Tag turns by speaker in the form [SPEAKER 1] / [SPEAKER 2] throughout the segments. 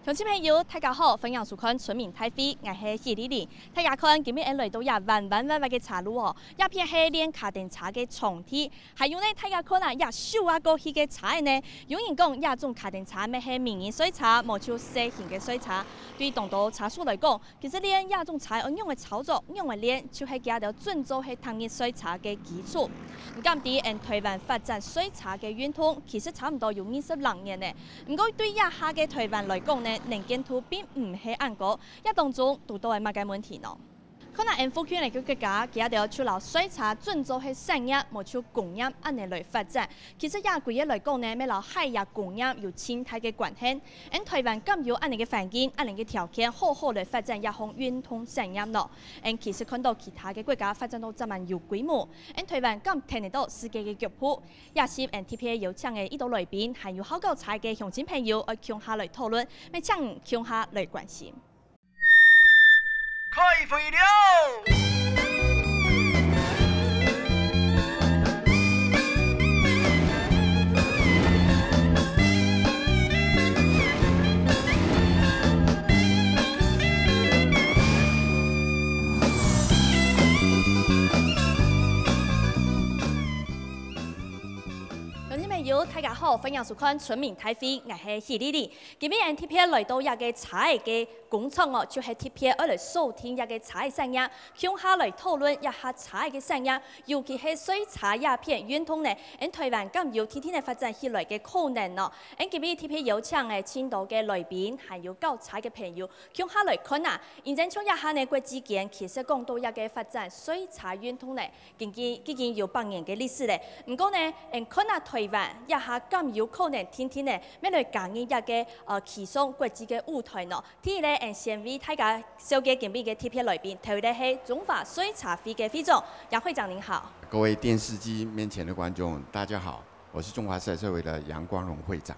[SPEAKER 1] 乡亲朋友，大家好，欢迎收看《村民太妃》，我是谢丽丽。大家看，今日来到也弯的岔路哦，也片是练卡丁车的场地，还有呢，大家看啊，也秀啊过去的车呢。有人讲，也种卡丁车咩是迷你水车，无像小型的水车。对于众多车主来讲，其实练也种车用的操作，用的练，就是加到准做是探热水车的基础。唔咁啲，台湾发展水车的运通，其实差唔多有26年呢。唔过对以下嘅台湾来讲呢，能见度并唔系按高，一当中都係乜嘅問題呢？可能因福圈嚟嘅國家，佢哋除了水茶專做係產業，冇像工業安尼來發展。其實也貴嘢來講呢，咩老海洋工業有生態嘅關係。因台灣咁有安尼嘅環境、安尼嘅條件，好好來發展一項運通產業咯。因其實看到其他嘅國家發展到咁樣有規模，因台灣咁聽得到世界嘅腳步，也是 NTPA 有請嘅呢度來賓，還有好高才嘅鄉親朋友，去向下來討論，咪請向下來關心。
[SPEAKER 2] 開會了！
[SPEAKER 1] 大家好，歡迎收看《村民太妃》，我係謝麗麗。今日 NTPA 來到一個茶嘅工廠哦，就係 NTPA 嚟收聽一個茶嘅產業，向下來討論一下茶嘅產業，尤其係水茶鴉片運通呢。喺台灣咁有天天嘅發展起來嘅可能咯。喺今日 NTPA 有請嘅青島嘅來賓，還有搞茶嘅朋友，向下來看啊。現在從一下呢個之間，其實講到一個發展水茶運通呢，已經有8年嘅歷史咧。唔過呢，看下台灣。一下咁有可能天天呢，咩來講一個企上國際嘅舞台咯。第二咧，先為大家紹介今日嘅 NTPA 來賓，頭咧係中華水茶會嘅會長楊會長，您好。
[SPEAKER 3] 各位電視機面前的觀眾，大家好，我是中華賽車會的楊光榮會長。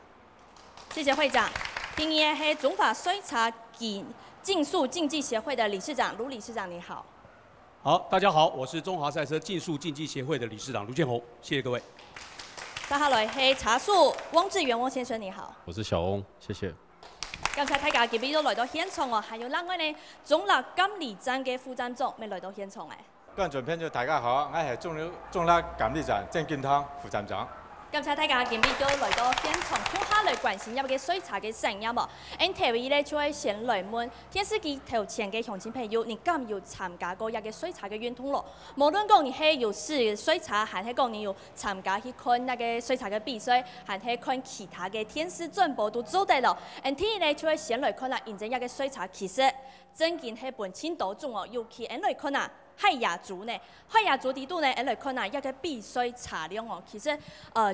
[SPEAKER 1] 謝謝會長。第二係中華水茶競速競技協會的理事長盧理事長，您好。
[SPEAKER 4] 好，大家好，我是中華賽車競速競技協會的理事長盧建宏，謝謝各位。
[SPEAKER 1] 接下來係茶樹汪志源汪先生，你好。
[SPEAKER 5] 我是小翁，謝謝。
[SPEAKER 1] 剛才大家今日都來到現場哦，還有另外呢中立監理站嘅副站長未來到現場誒。
[SPEAKER 6] 觀眾朋友大家好，我係中立監理站鄭建湯副站長。
[SPEAKER 1] 剛才大家今日都來到現場，向下來關心一個水茶嘅產業哦。NTV 咧就係先來問電視機頭前嘅鄉親朋友，你敢有參加過一個水茶嘅運動咯？無論講你係有試水茶，還係講你有參加去看那個水茶嘅比賽，還係看其他嘅電視轉播都做得咯。NTV 咧就係先來看下認真一個水茶，其實真見係本青島種哦，尤其來看下。海雅族呢？海雅族地度呢？嚟看啊，一個比賽茶輛哦，其實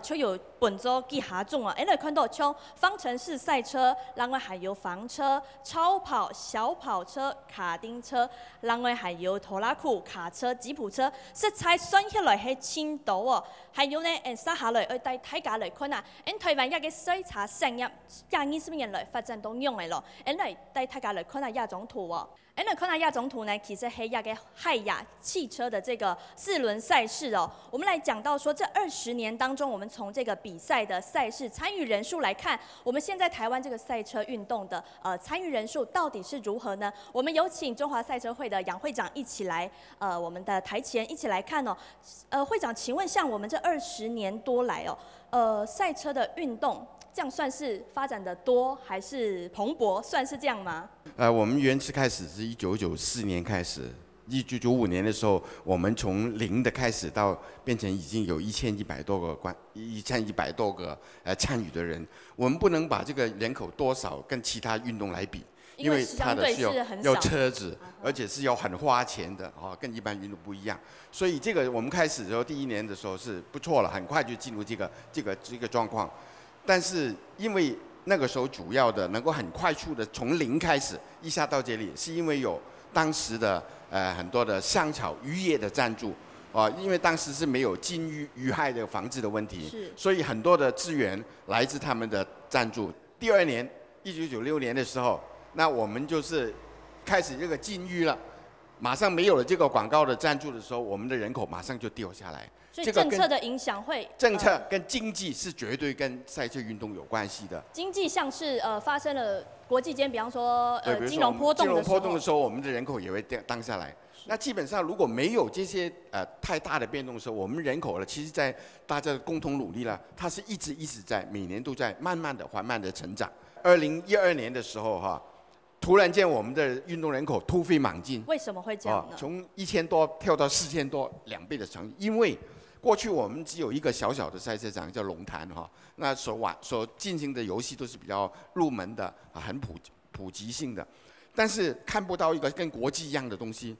[SPEAKER 1] 就有本州幾下種哦。嚟看到像方程式賽車，另外還有房車、超跑、小跑車、卡丁車，另外還有拖拉庫、卡車、吉普車，色彩算起來係青島哦。還有呢，接下來帶大家嚟看啊，台灣一個水茶產業20年來發展到樣嘅咯。嚟帶大家嚟看下一種圖哦。嚟看下一種圖呢，其實係一個海雅汽車的這個4輪賽事哦。我們來講到說，這20年當中，我們從這個比賽的賽事參與人數來看，我們現在台灣這個賽車運動的參與人數到底是如何呢？我們有請中華賽車會的楊會長一起來，我們的台前一起來看哦。會長，請問像我們這20年多來哦，賽車的運動。這樣算是發展得多還是蓬勃？算是這樣嗎？
[SPEAKER 3] 我們原始開始是1994年開始，1995年的時候，我們從零的開始到變成已經有1100多個參與的人。我們不能把這個人口多少跟其他運動來比，因為它的是要車子，而且是要很花錢的啊，跟一般運動不一樣。所以這個我們開始的時候，第1年的時候是不錯了，很快就進入這個狀況。但是因為那個時候主要的能夠很快速的從零開始一下到這裡，是因為有當時的很多的香草漁業的贊助因為當時是沒有禁漁害的防治的問題，所以很多的資源來自他們的贊助。第2年1996年的時候，那我們就是開始這個禁漁了。马上没有了这个广告的赞助的时候，我们的人口马上就掉下来。
[SPEAKER 1] 所以政策的影响会，
[SPEAKER 3] 政策跟经济是绝对跟赛车运动有关系的。
[SPEAKER 1] 经济像是发生了国际间，比方说金融波动的时候，
[SPEAKER 3] 我们的人口也会降下来。那基本上如果没有这些太大的变动的时候，我们人口呢，其实在大家的共同努力了，它是一直在每年都在慢慢的缓慢的成长。2012年的时候哈，突然间我们的运动人口突飞猛进。
[SPEAKER 1] 为什么会这样呢？
[SPEAKER 3] 从1000多跳到4000多，2倍的成长。因为过去我们只有一个小小的赛车场叫龙潭哈，那所进行的游戏都是比较入门的很普及性的，但是看不到一个跟国际一样的东西。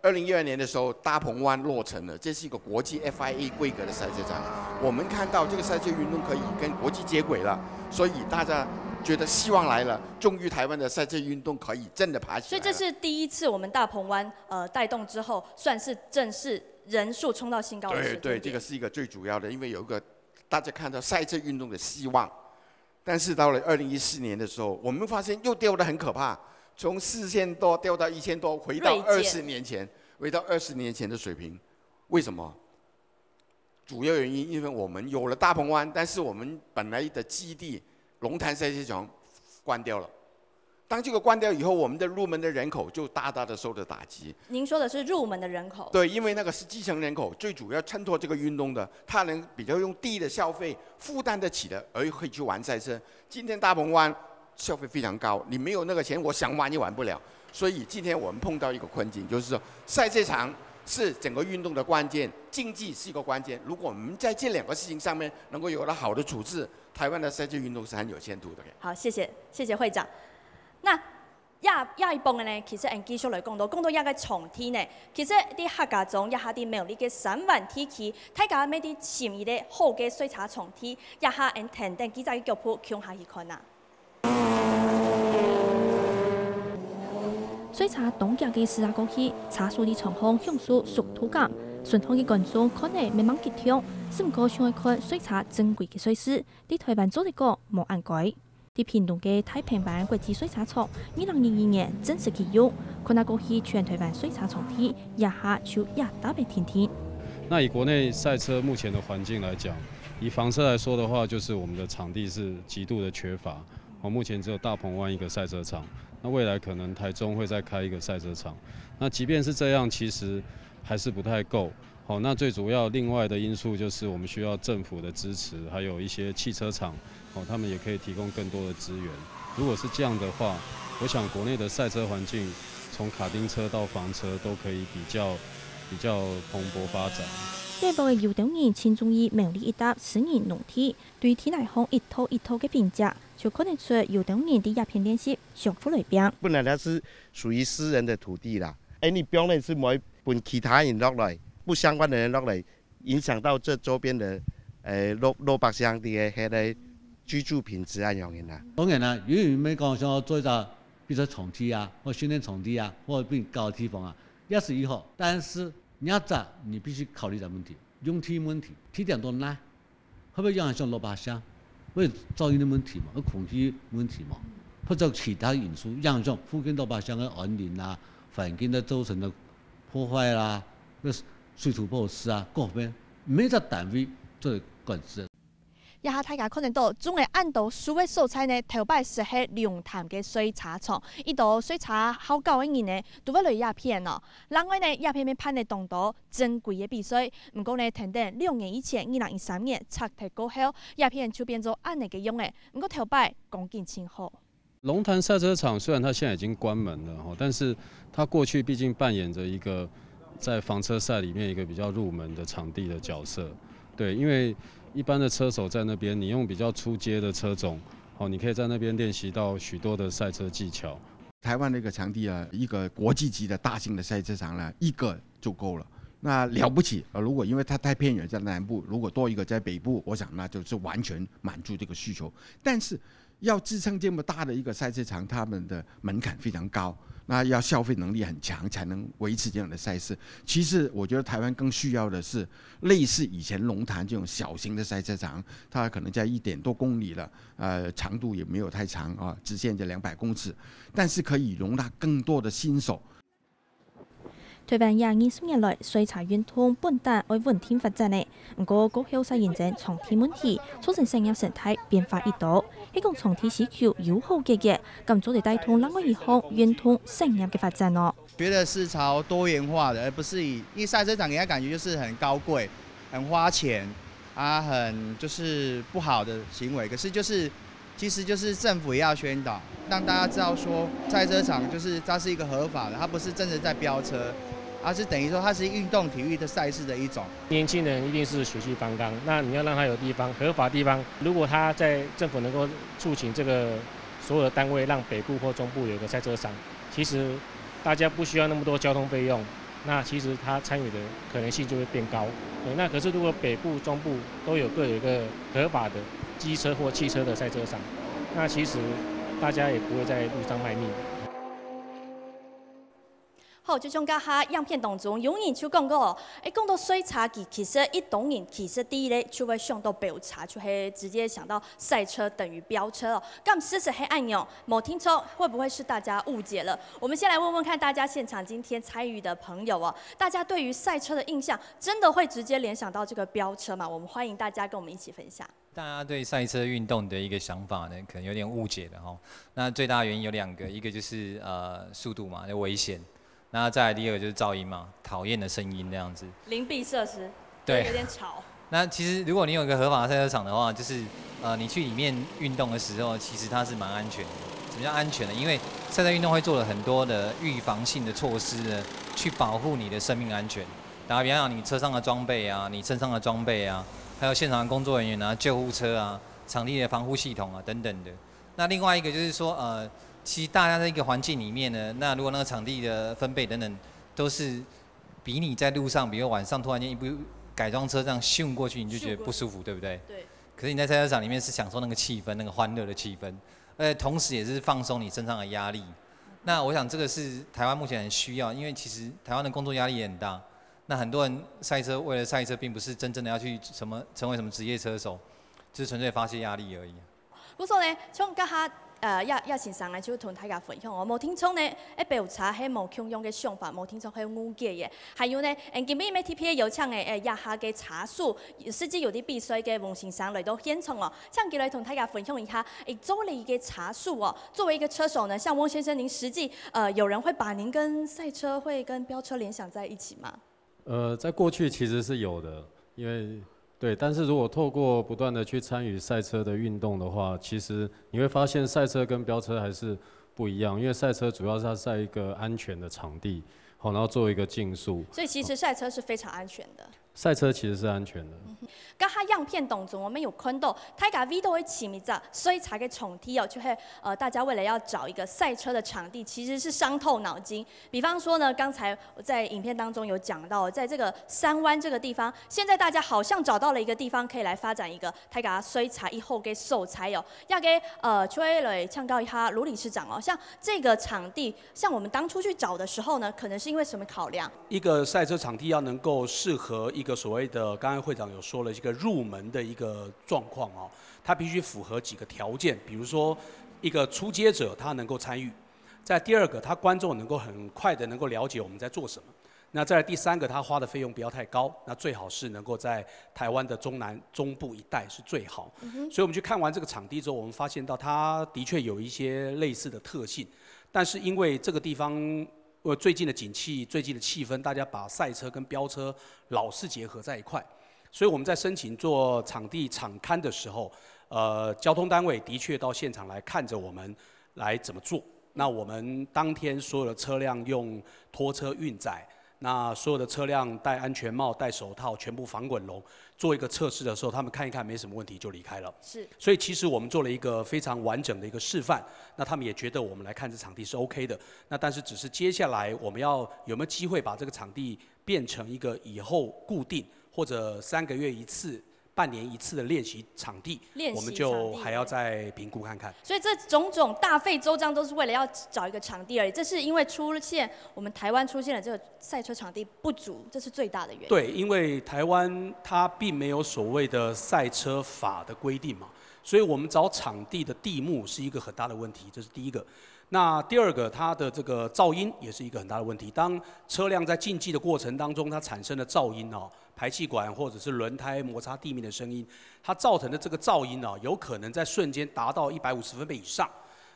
[SPEAKER 3] 2012年的时候，大鹏湾落成了，这是一个国际 FIA 规格的赛车场。我们看到这个赛车运动可以跟国际接轨了，所以大家觉得希望来了，终于台湾的赛车运动可以真的爬起来了。
[SPEAKER 1] 所以这是第一次我们大鹏湾带动之后，算是正式人数冲到新高的时间点。
[SPEAKER 3] 对，这个是一个最主要的，因为有一个大家看到赛车运动的希望。但是到了2014年的时候，我们发现又掉得很可怕。从4000多掉到1000多，回到20年前的水平。为什么？主要原因因为我们有了大鹏湾，但是我们本来的基地龙潭赛车场关掉了。当这个关掉以后，我们的入门的人口就大大的受到打击。
[SPEAKER 1] 您说的是入门的人口？
[SPEAKER 3] 对，因为那个是基层人口，最主要衬托这个运动的，他能比较用低的消费负担得起的，而会去玩赛车。今天大鹏湾消费非常高，你没有那个钱，我想玩也玩不了。所以今天我们碰到一个困境，就是说赛车场是整个运动的关键，经济是一个关键。如果我们在这2个事情上面能够有了好的处置，台湾的赛车运动是很有前途的。
[SPEAKER 1] 好，谢谢会长。那下一步呢，其實繼續來講到亞嘅重天呢，其實啲客家中一下啲苗栗嘅3萬天氣，睇下咩啲潛意嘅好嘅水茶重天，一下人停定幾隻腳鋪向下去看啊。水茶東腳嘅40個氣，茶樹啲長空向樹熟土感，順通嘅觀眾可能未猛結聽，只唔過想去看水茶珍貴嘅水質，啲台灣做嚟個冇按改。啲屏東嘅太平灣國際水茶廠，2022年正式啟用，看那過去全台灣水茶廠體，一下就大白天天。
[SPEAKER 5] 那以國內賽車目前的環境來講，以房車來說的話，就是我們的場地是極度的缺乏。目前只有大鵬灣一個賽車場，那未來可能台中會再開一個賽車場。那即便是這樣，其實還是不太夠。好，那最主要另外的因素就是我們需要政府的支持，還有一些汽車廠。他們也可以提供更多的資源。如果是這樣的話，我想國內的賽車環境，從卡丁車到房車都可以比較蓬勃發展。
[SPEAKER 1] 呢部嘅搖動人千中意苗栗一搭私人農地，對天來講一套嘅評價，就可能出搖動人啲鴉片練習上富類兵。
[SPEAKER 7] 本來它是屬於私人的土地啦，你表呢是唔可以搬其他人落來，不相關的人落來，影響到這周邊的老百姓啲嘅居住品質啊樣嘢啦。
[SPEAKER 8] 當然啦，如果你們講想做一個，比如說場地啊，或訓練場地啊，或者比高的地方啊，也是以後。但是你要做，你必須考慮的問題，用地問題，地點多難，會不會影響老百姓？會噪音的問題嘛，和空氣問題嘛，或者其他因素影響附近老百姓的安寧啊，環境的造成的破壞啦，水土保持啊，各方面每個單位做管制。
[SPEAKER 1] 一下大家可能到總係按到數位素材呢，頭擺是喺龍潭嘅水茶廠，呢度水茶好高嘅人呢，都會來鴉片咯。另外呢，鴉片咪判嘅當到珍貴嘅比賽，唔過呢，停定2年以前，2013年拆堤過後，鴉片就變做按呢嘅用嘅，唔過頭擺講緊清好。
[SPEAKER 5] 龍潭賽車場雖然它現在已經關門了，但是它過去畢竟扮演着一個在房車賽裡面一個比較入門的場地的角色，對，因為一般的車手在那邊，你用比較初階的車種，你可以在那邊練習到許多的賽車技巧。
[SPEAKER 3] 台灣那個場地啊，一個國際級的大型的賽車場呢，一個就夠了。那了不起，如果因為它太偏遠在南部，如果多一個在北部，我想那就是完全滿足這個需求。但是要支撐這麼大的一個賽車場，他們的門檻非常高。那要消費能力很強，才能維持這樣的賽事。其實我覺得台灣更需要的是類似以前龍潭這種小型的賽車場，它可能在1點多公里了，長度也沒有太長啊，直線就200公尺，但是可以容納更多的新手。
[SPEAKER 1] 台湾廿20年来，水茶运通本地为稳定发展的，不过高效率认证长期问题，促成产业生态变化一道。希望长期需求友好结业，咁做嚟带动另外一项运通产业嘅发展咯。
[SPEAKER 9] 觉得是朝多元化的，而不是因为赛车场给人家感觉就是很高贵、很花钱啊，很就是不好的行为。可是其实就是政府也要宣导，让大家知道说赛车场就是它是一个合法的，它不是真的在飙车。而是等于说它是运动体育的赛事的一种。
[SPEAKER 10] 年轻人一定是血气方刚，那你要让他有地方合法地方，如果他在政府能够促请这个所有的单位让北部或中部有个赛车场，其实大家不需要那么多交通费用，那其实他参与的可能性就会变高。那可是如果北部、中部都有各有一个合法的机车或汽车的赛车场，那其实大家也不会在路上卖命。
[SPEAKER 1] 好，就像家下样片当中，有人就讲过，讲到水茶其实一懂人，其实第一咧就会想到飙茶，就会直接想到赛车等于飙车哦。咁事实系按钮，某听错会不会是大家误解了？我们先来问问看大家现场今天参与的朋友哦，大家对于赛车的印象真的会直接联想到这个飙车吗？我们欢迎大家跟我们一起分享。
[SPEAKER 11] 大家对赛车运动的一个想法呢，可能有点误解的哈。那最大的原因有2个，一个就是速度嘛，就危险。那再来第2个就是噪音嘛，讨厌的声音这样子。
[SPEAKER 1] 邻避设施，
[SPEAKER 11] 对，
[SPEAKER 1] 有点吵。
[SPEAKER 11] 那其实如果你有一个合法的赛车场的话，就是你去里面运动的时候，其实它是蛮安全的。什么叫安全呢？因为赛车运动会做了很多的预防性的措施呢，去保护你的生命安全。打个比方讲，你车上的装备啊，你身上的装备啊，还有现场的工作人员啊、救护车啊、场地的防护系统啊等等的。那另外一个就是说其实大家在一个环境里面呢，那如果那个场地的分贝等等都是比你在路上，比如晚上突然间一部改装车这样咻过去，你就觉得不舒服，对不对？对。可是你在赛车场里面是享受那个气氛，那个欢乐的气氛，同时也是放松你身上的压力。那我想这个是台湾目前很需要，因为其实台湾的工作压力也很大。那很多人赛车为了赛车，并不是真正的要去成为什么职业车手，就是纯粹发泄压力而已。
[SPEAKER 1] 不错呢，从家下。也先生呢，就同大家分享哦。无听从呢，飙茶係無共用嘅想法，無聽從係誤解嘅。還有呢，今日 TPA 有請嘅日下嘅茶樹，甚至有啲必須嘅黃先生嚟到現場哦，請佢嚟同大家分享一下，做了一個茶樹哦。作為一個車手呢，像翁先生，您實際有人會把您跟賽車會跟飆車聯想在一起嗎？
[SPEAKER 5] 在過去其實是有的，因為。对，但是如果透過不斷的去參與賽車的運動的話，其實你會發現賽車跟飆車還是不一樣，因為賽車主要是它在一個安全的場地，好，然後做一個競速。所
[SPEAKER 1] 以其實賽車是非常安全的。
[SPEAKER 5] 賽車其實是安全的。
[SPEAKER 1] 剛下樣片當中，我們有看到大家 V 都會起名字，水茶嘅場地哦，就是大家為了要找一個賽車的場地，其實是傷透腦筋。比方說呢，剛才我在影片當中有講到，在這個三灣這個地方，現在大家好像找到了一個地方可以來發展一個大家水茶以後嘅素材哦。要給就會來請教一下盧理事長哦，像這個場地，像我們當初去找的時候呢，可能是因為什麼考量？
[SPEAKER 4] 一個賽車場地要能夠適合一個所謂的，剛才會長有說了一個入門的一個狀況哦，它必須符合幾個條件，比如說一個初階者他能夠參與，再第2個他觀眾能夠很快的能夠了解我們在做什麼，那再來第3個他花的費用不要太高，那最好是能夠在台灣的中南中部一帶是最好。所以我們去看完這個場地之後，我們發現到它的確有一些類似的特性，但是因為這個地方最近的景氣、最近的氣氛，大家把賽車跟飆車老是結合在一塊，所以我們在申請做場地場勘的時候，交通單位的確到現場來看着我們來怎麼做。那我們當天所有的車輛用拖車運載，那所有的車輛戴安全帽、戴手套，全部防滾籠。做一個測試的時候，他們看一看沒什麼問題就離開了。是。所以其實我們做了一個非常完整的一個示範，那他們也覺得我們來看這場地是 OK 的。那但是只是接下來我們要有沒有機會把這個場地變成一個以後固定或者3個月一次、半年一次的練習場地，我們就還要再評估看看。
[SPEAKER 1] 所以這種種大費周章都是為了要找一個場地而已。這是因為出現我們台灣出現了這個賽車場地不足，這是最大的原因。
[SPEAKER 4] 對，因為台灣它並沒有所謂的賽車法的規定嘛。所以我们找场地的地目是一个很大的问题，这是第一个。那第二个，它的这个噪音也是一个很大的问题。当车辆在进击的过程当中，它产生的噪音哦，排气管或者是轮胎摩擦地面的声音，它造成的这个噪音哦，有可能在瞬间达到150分贝以上。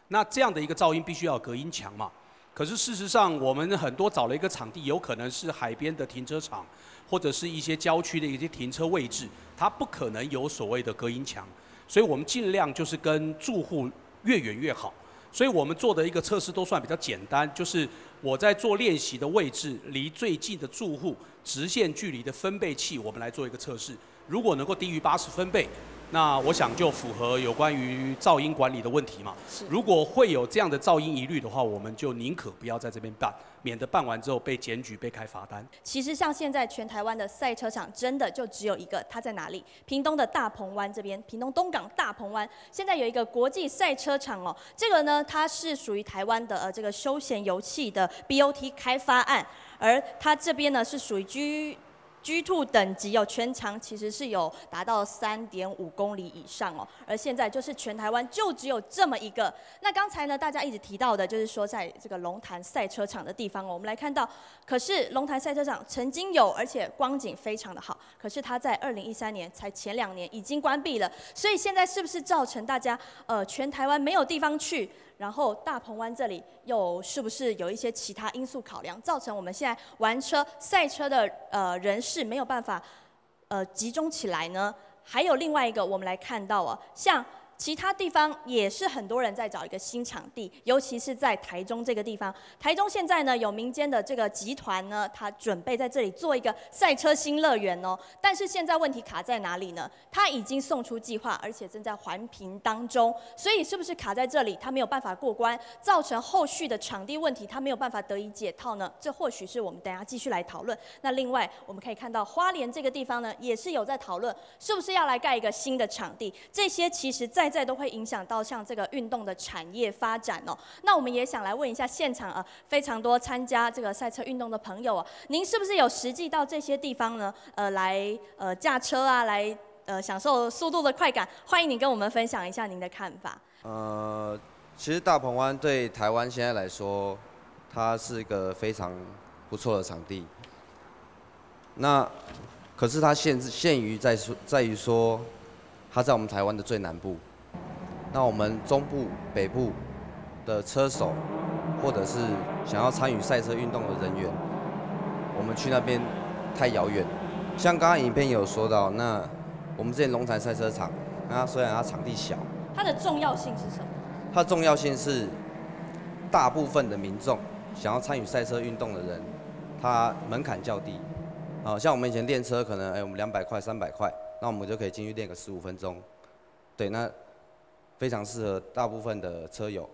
[SPEAKER 4] 那这样的一个噪音必须要有隔音墙嘛。可是事实上，我们很多找了一个场地，有可能是海边的停车场，或者是一些郊区的一些停车位置，它不可能有所谓的隔音墙。所以我们尽量就是跟住户越远越好。所以我们做的一个测试都算比较简单，就是我在做练习的位置离最近的住户直线距离的分贝器，我们来做一个测试。如果能够低于80分贝，那我想就符合有关于噪音管理的问题嘛。如果会有这样的噪音疑虑的话，我们就宁可不要在这边办，免得办完之后被检举、被开罚单。
[SPEAKER 1] 其实像现在全台湾的赛车场真的就只有一个，它在哪里？屏东的大鹏湾这边，屏东东港大鹏湾现在有一个国际赛车场哦。这个呢，它是属于台湾的这个休闲游憩的 BOT 开发案，而它这边呢是属于G2 等级哦，全长其实是有达到3.5公里以上哦，而现在就是全台湾就只有这么一个。那刚才呢，大家一直提到的就是说，在这个龙潭赛车场的地方哦，我们来看到，可是龙潭赛车场曾经有，而且光景非常的好，可是它在2013年才前2年已经关闭了，所以现在是不是造成大家全台湾没有地方去？然后大鹏湾这里又是不是有一些其他因素考量，造成我们现在玩车、赛车的人士没有办法集中起来呢？还有另外一个，我们来看到啊，像其他地方也是很多人在找一个新场地，尤其是在台中这个地方。台中现在呢有民间的这个集团呢，他准备在这里做一个赛车新乐园哦。但是现在问题卡在哪里呢？他已经送出计划，而且正在环评当中，所以是不是卡在这里，他没有办法过关，造成后续的场地问题，他没有办法得以解套呢？这或许是我们等一下继续来讨论。那另外我们可以看到花莲这个地方呢，也是有在讨论是不是要来盖一个新的场地，这些其实在都会影响到像这个运动的产业发展哦。那我们也想来问一下现场非常多参加这个赛车运动的朋友您是不是有实际到这些地方呢？来驾车啊，来享受速度的快感？欢迎你跟我们分享一下您的看法。
[SPEAKER 12] 其实大鹏湾对台湾现在来说，它是一个非常不错的场地。那可是它限于在于说，它在我们台湾的最南部。那我们中部、北部的车手，或者是想要参与赛车运动的人员，我们去那边太遥远。像刚刚影片也有说到，那我们之前龙潭赛车场，那虽然它场地小，
[SPEAKER 1] 它的重要性是什么？
[SPEAKER 12] 它的重要性是大部分的民众想要参与赛车运动的人，它门槛较低。像我们以前练车，可能我们200块、300块，那我们就可以进去练个15分钟。对，那非常适合大部分的车友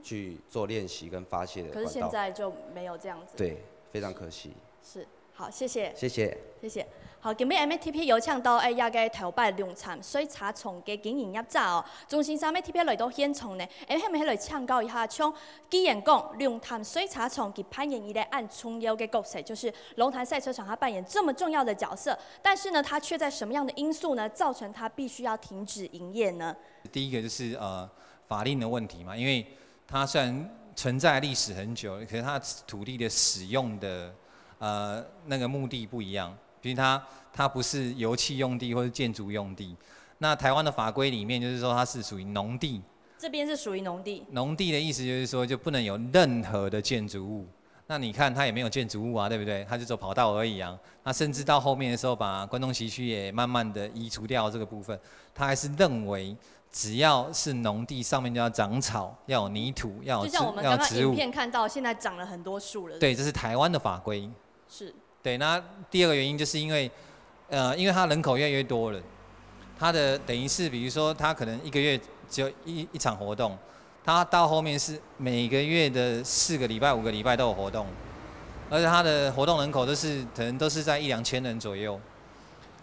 [SPEAKER 12] 去做练习跟发泄的管道。
[SPEAKER 1] 可是现在就没有这样子。
[SPEAKER 12] 对，非常可惜。
[SPEAKER 1] 是，好，谢谢。
[SPEAKER 12] 谢谢。
[SPEAKER 1] 谢谢。好，今日 MTP 有请到也个头摆龙潭水茶厂嘅经营业者哦，中心3 MTP 来到现场呢，下面来请教一下，像既然讲龙潭水茶厂佢扮演一个按重要嘅角色，就是龙潭赛车场它扮演这么重要的角色，但是呢，它却在什么样的因素呢，造成它必须要停止营业呢？
[SPEAKER 11] 第一个就是法令的问题嘛，因为它虽然存在历史很久，可是它土地的使用的那个目的不一样。比如它不是油气用地或是建筑用地，那台湾的法规里面就是说它是属于农地。
[SPEAKER 1] 这边是属于农地。
[SPEAKER 11] 农地的意思就是说就不能有任何的建筑物。那你看它也没有建筑物啊，对不对？它就走跑道而已啊。那甚至到后面的时候，把关东崎岖也慢慢的移除掉这个部分，他还是认为只要是农地上面就要长草，要有泥土，要有植物。
[SPEAKER 1] 就像我们刚刚影片看到，现在长了很多树了。
[SPEAKER 11] 对，这是台湾的法规。
[SPEAKER 1] 是。对，
[SPEAKER 11] 那第二个原因就是因为它人口越来越多了，它的等于是比如说它可能1个月只有一场活动，它到后面是每个月的4个礼拜、5个礼拜都有活动，而且它的活动人口可能都是在1-2千人左右，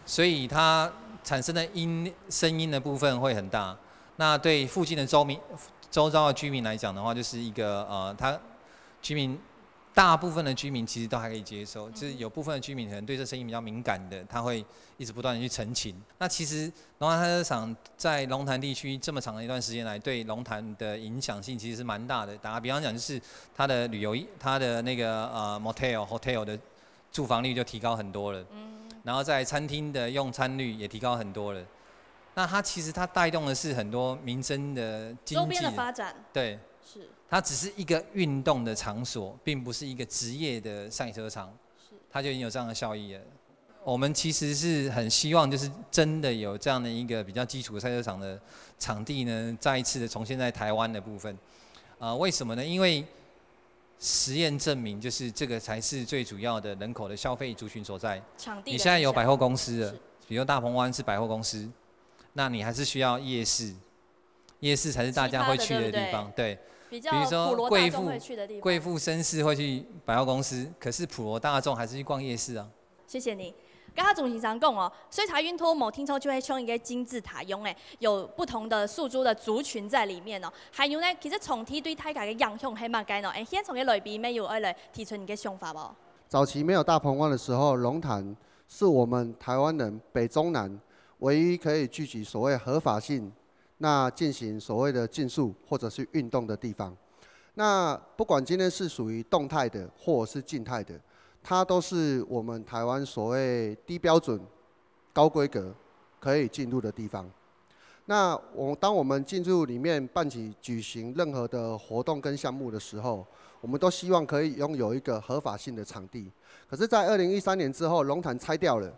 [SPEAKER 11] 所以它产生的声音的部分会很大。那对附近的周遭的居民来讲的话，就是一个它居民大部分的居民其实都还可以接受，就是有部分的居民可能对这声音比较敏感的，他会一直不断的去澄清。那其实龙潭赛车场在龙潭地区这么长的一段时间来，对龙潭的影响性其实是蛮大的。打个比方讲，就是它的旅游，它的那个hotel 的住房率就提高很多了，然后在餐厅的用餐率也提高很多了。那它其实它带动的是很多民生的经济
[SPEAKER 1] 周边的发展，
[SPEAKER 11] 对，
[SPEAKER 1] 是
[SPEAKER 11] 它只是一个运动的场所，并不是一个职业的赛车场，它就已经有这样的效益了。我们其实是很希望，就是真的有这样的一个比较基础的赛车场的场地呢，再一次的重现在台湾的部分。为什么呢？因为实验证明，就是这个才是最主要的人口的消费族群所在。
[SPEAKER 1] 场地，
[SPEAKER 11] 你现在有百货公司了，比如大鹏湾是百货公司，那你还是需要夜市，夜市才是大家会去的地方，对。
[SPEAKER 1] 比如说
[SPEAKER 11] 贵妇绅士会去百货公司，可是普罗大众还是去逛夜市啊。
[SPEAKER 1] 谢谢你。刚刚总经常讲哦，水茶运通某听说就会像一个金字塔用诶，有不同的诉诸的族群在里面哦。还有呢，其实从体对大家的影响系蛮大喏。现从嘅类比没有来提出你嘅想法不？
[SPEAKER 13] 早期没有大鹏湾的时候，龙潭是我们台湾人北中南唯一可以聚集所谓合法性，那进行所谓的竞速或者是运动的地方。那不管今天是属于动态的或者是静态的，它都是我们台湾所谓低标准、高规格可以进入的地方。那当我们进入里面举行任何的活动跟项目的时候，我们都希望可以拥有一个合法性的场地。可是，在2013年之后，龙潭拆掉了，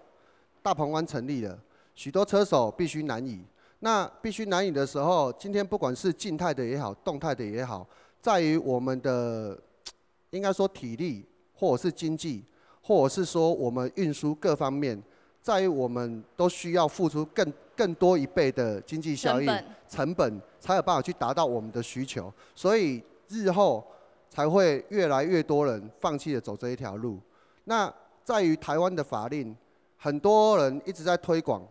[SPEAKER 13] 大鹏湾成立了，许多车手必须南移。那必须南移的时候，今天不管是静态的也好，动态的也好，在于我们的应该说体力，或者是经济，或者是说我们运输各方面，在于我们都需要付出更多一倍的经济效益成本，才有办法去达到我们的需求。所以日后才会越来越多人放弃了走这一条路。那在于台湾的法令，很多人一直在推广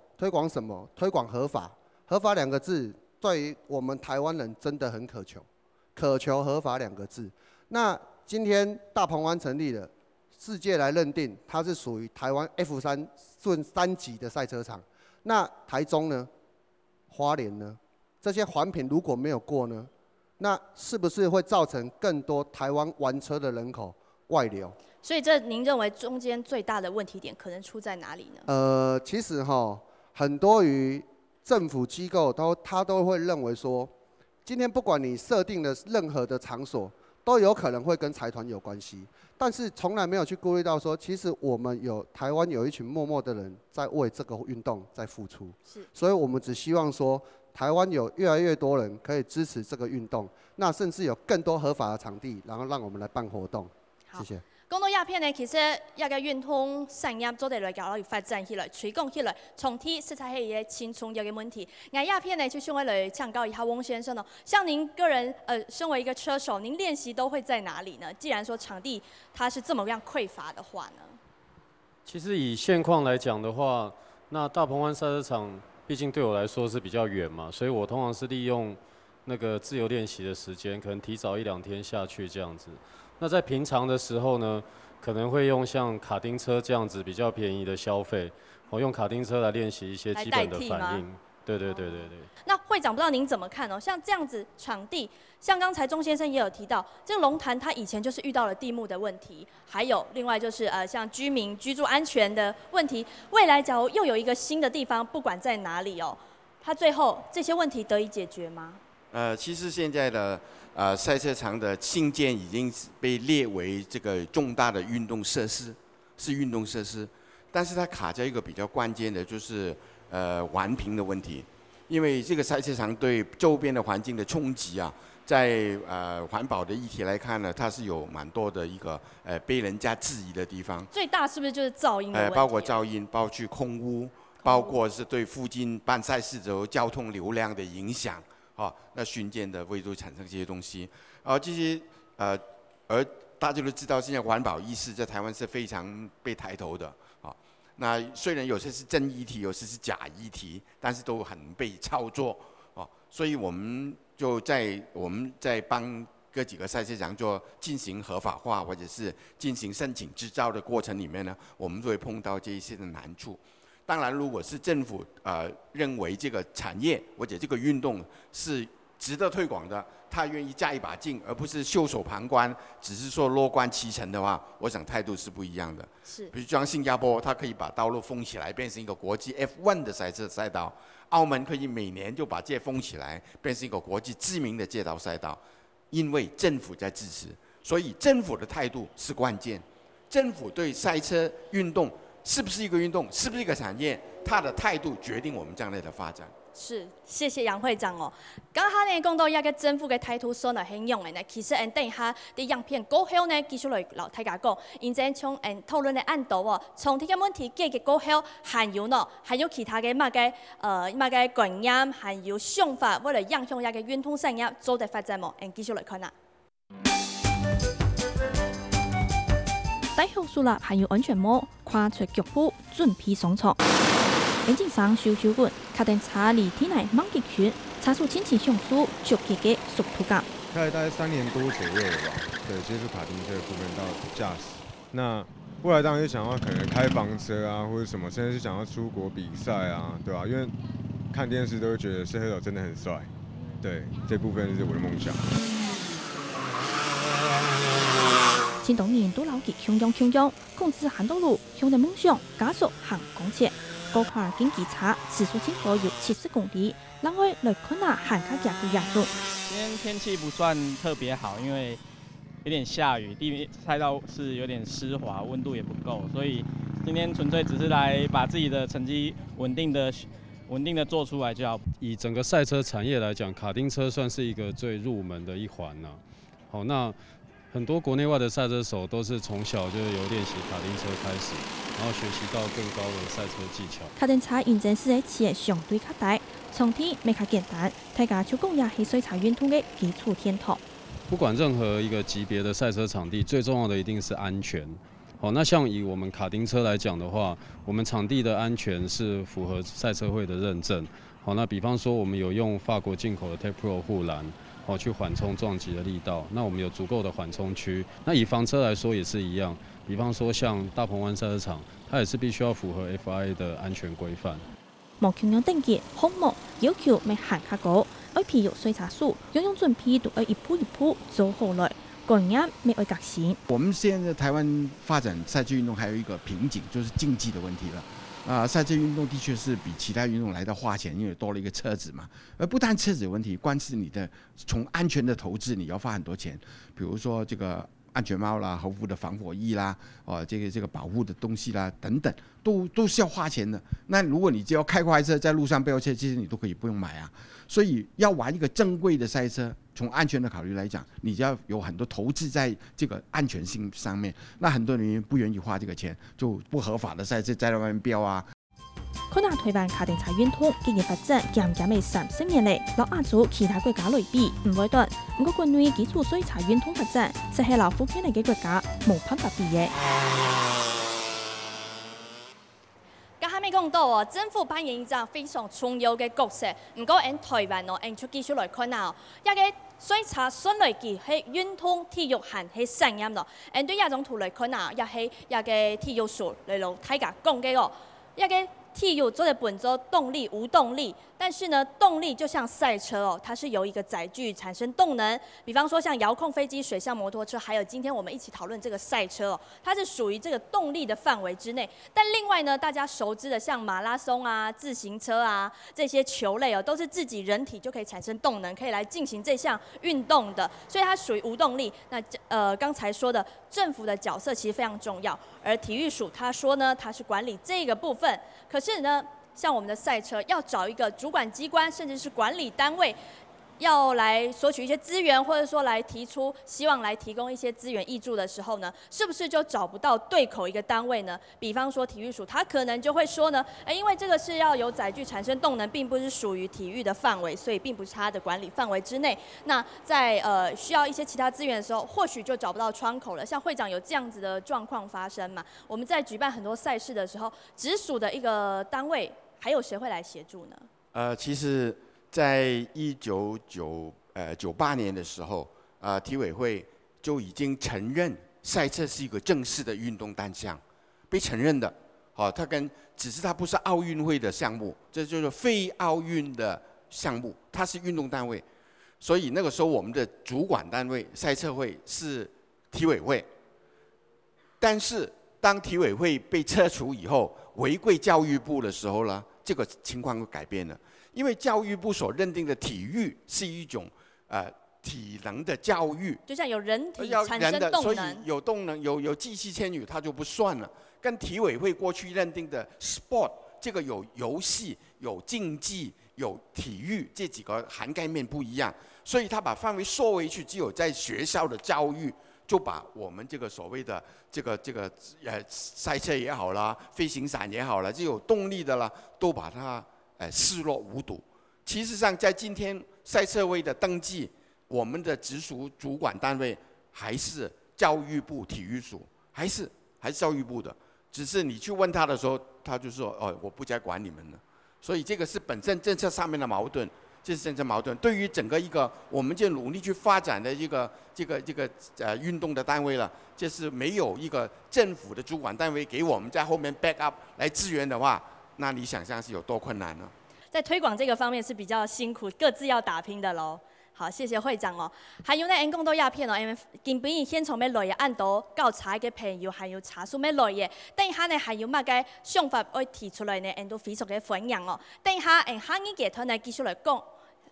[SPEAKER 13] 什么？推广合法。合法2个字，对于我们台湾人真的很渴求合法2个字。那今天大鹏湾成立了，世界来认定它是属于台湾 F3顺3级的赛车场。那台中呢？花莲呢？这些环评如果没有过呢？那是不是会造成更多台湾玩车的人口外流？
[SPEAKER 1] 所以这您认为中间最大的问题点可能出在哪里呢？
[SPEAKER 13] 其实很多于政府机构他都会认为说，今天不管你设定的任何的场所，都有可能会跟财团有关系，但是从来没有去顾虑到说，其实我们台湾有一群默默的人在为这个运动在付出，所以我们只希望说，台湾有越来越多人可以支持这个运动，那甚至有更多合法的场地，然后让我们来办活动。谢谢。
[SPEAKER 1] 讲到鸦片呢，其实一个运通产业做得来搞到发展起来、推广起来，从体实在是一个轻松一个问题。那鸦片呢，就想来请教一下翁先生哦，像您个人身为一个车手，您练习都会在哪里呢？既然说场地它是这么样匮乏的话呢？
[SPEAKER 5] 其实以现况来讲的话，那大鹏湾赛车场毕竟对我来说是比较远嘛，所以我通常是利用那个自由练习的时间，可能提早1、2天下去这样子。那在平常的时候呢，可能会用像卡丁车这样子比较便宜的消费，用卡丁车来练习一些基本的反应。对。
[SPEAKER 1] 那会长不知道您怎么看哦？像这样子场地，像刚才钟先生也有提到，这个龙潭它以前就是遇到了地目的问题，还有另外就是像居民居住安全的问题。未来假如又有一个新的地方，不管在哪里哦，它最后这些问题得以解决吗？
[SPEAKER 3] 其实现在的赛车场的兴建已经被列为这个重大的运动设施，是运动设施，但是它卡在一个比较关键的，就是环评的问题，因为这个赛车场对周边的环境的冲击啊，在环保的议题来看呢，它是有蛮多的一个被人家质疑的地方。
[SPEAKER 1] 最大是不是就是噪音的问题？
[SPEAKER 3] 包括噪音，包括空污，包括是对附近办赛事的时候交通流量的影响。那巡检的会都产生这些东西，这些而大家都知道，现在环保意识在台湾是非常被抬头的那虽然有些是真议题，有些是假议题，但是都很被操作所以我们在帮各几个赛车场做进行合法化或者是进行申请执照的过程里面呢，我们都会碰到这一些的难处。当然，如果是政府认为这个产业或者这个运动是值得推广的，他愿意加一把劲，而不是袖手旁观，只是说乐观其成的话，我想态度是不一样的。
[SPEAKER 1] 是，
[SPEAKER 3] 比如像新加坡，它可以把道路封起来，变成一个国际 F1 的赛车赛道；澳门可以每年就把这封起来，变成一个国际知名的街道赛道，因为政府在支持，所以政府的态度是关键。政府对赛车运动是不是一个运动，是不是一个产业，他的态度决定我们将来的发展。
[SPEAKER 1] 是，谢谢杨会长哦。刚刚呢讲到一个政府嘅态度所呢很用嘅呢，其實等一下啲樣片過後呢，繼續來老大家講，現在從討論嘅案度哦，從呢個問題解決過後，還有其他嘅乜嘅觀念，還有想法，為了影響一個運動產業做得發展冇，繼續來看啦。戴好樹立，還有安全帽，跨出腳步，準備上場。眼鏡上收手管，卡丁車離體內猛擊拳，查出親切享受足球嘅速度感。
[SPEAKER 14] 大概3年多左右了吧，对，接触卡丁车的部分到驾驶。那未来当然就想要可能开房车啊，或者什么，甚至是想要出国比赛啊，对吧？因为看电视都会觉得射手真的很帅，对，这部分是我的梦想。
[SPEAKER 1] 前当年都牢記向陽，控制行道路，向着夢想加速行港鐵。高卡經檢查，時速超過有70公里，讓我來看下行卡夾嘅壓縮。
[SPEAKER 15] 今天天氣不算特別好，因為有點下雨，地面賽道是有點濕滑，溫度也不夠，所以今天純粹只是來把自己的成績穩定的做出來就好。
[SPEAKER 5] 以整個賽車產業來講，卡丁車算是一個最入門的一環啦。好，那很多國內外的賽車手都是從小就由練習卡丁車開始，然後學習到更高的賽車技巧。
[SPEAKER 1] 卡丁車認真是一次相對較大，場地未較簡單，大家就講也係水車運動嘅基礎天堂。
[SPEAKER 5] 不管任何一個級別的賽車場地，最重要的一定是安全。好，那像以我們卡丁車來講的話，我們場地的安全是符合賽車會的認證。好，那比方說我們有用法國進口的 TechPro 護欄。去緩衝撞擊的力道，那我們有足夠的緩衝區。那以房車來說也是一樣，比方說像大鵬灣賽車場，它也是必須要符合 FIA 的安全規範。
[SPEAKER 1] 目前用登記項目要求未行較高，要譬如水車數，樣樣準備都要一步一步做好來，觀念未會革新。
[SPEAKER 3] 我們現在台灣發展賽車運動還有一個瓶頸，就是競技的問題了。賽車運動的確是比其他運動來得花錢，因為多了一個車子嘛。而不但車子有問題，關係你的從安全的投資，你要花很多錢。比如說這個安全帽啦、後附的防火衣啦、這個保護的東西啦等等，都是要花錢的。那如果你只要開快車在路上飆車，其實你都可以不用買啊。所以要玩一個正規的賽車，從安全的考慮來講，你就要有很多投資在這個安全性上面。那很多人不願意花這個錢，就不合法的賽車在外面飆啊。
[SPEAKER 1] 可能台灣卡丁車運動經濟發展漸漸嘅30年嚟，攞亞洲其他國家類比唔會短。不過國內基礎水車運動發展，實係老附近嚟嘅國家冇辦法比嘅。剛才咪講到哦，政府扮演一個非常重要嘅角色。唔過喺台灣哦，就繼續來看下，一個水車順來其係運動體育行係產業咯。對一種圖來看下，又係一個體育數嚟到大家講嘅哦，一個體育做的本質動力無動力，但是呢，動力就像賽車哦，它是由一個載具產生動能。比方說像遙控飛機、水上摩托車，還有今天我們一起討論這個賽車哦，它是屬於這個動力的範圍之內。但另外呢，大家熟知的像馬拉松啊、自行車啊這些球類哦，都是自己人體就可以產生動能，可以來進行這項運動的，所以它屬於無動力。那剛才說的政府的角色其實非常重要，而體育署他說呢，它是管理這個部分。可是呢，像我們的賽車要找一個主管機關，甚至是管理單位，要來索取一些資源，或者說來提出希望來提供一些資源挹注的時候呢，是不是就找不到對口一個單位呢？比方說體育署，他可能就會說呢，因為這個是要由載具產生動能，並不是屬於體育的範圍，所以並不是它的管理範圍之內。那在需要一些其他資源的時候，或許就找不到窗口了。像會長有這樣子的狀況發生嘛？我們在舉辦很多賽事的時候，直屬的一個單位，還有誰會來協助呢？
[SPEAKER 3] 其實在1998年的時候，体委会就已经承认赛车是一个正式的运动单项，被承认的。好，只是它不是奥运会的项目，这就是非奥运的项目，它是运动单位。所以那个时候我们的主管单位赛车会是体委会，但是当体委会被撤除以后，回归教育部的时候呢，这个情况就改变了。因为教育部所认定的体育是一种体能的教育，
[SPEAKER 1] 就像有人体产生动能，
[SPEAKER 3] 所以有动能有机器参与，它就不算了。跟体委会过去认定的 sport 这个有游戏、有竞技、有体育这几个涵盖面不一样，所以他把范围缩回去，只有在学校的教育，就把我们这个所谓的这个赛车也好啦，飞行伞也好啦，这有动力的啦，都把它视若无睹。其实上，在今天赛车会的登记，我们的直属主管单位还是教育部体育署，还是教育部的。只是你去问他的时候，他就说：“哦，我不再管你们了。”所以这个是本身政策上面的矛盾，这是政策矛盾。对于整个一个我们就努力去发展的这个运动的单位了，这是没有一个政府的主管单位给我们在后面 back up 来支援的话，那你想象是有多困难呢？
[SPEAKER 1] 在推广这个方面是比较辛苦，各自要打拼的喽。好，谢谢会长哦。还有呢，因讲到鸦片哦，因为根本现场要来嘅按到调查嘅朋友，还有查询要来嘅，等一下呢还有乜嘅想法要提出来呢，因都非常嘅分享哦。等一下，下一集团呢继续来讲，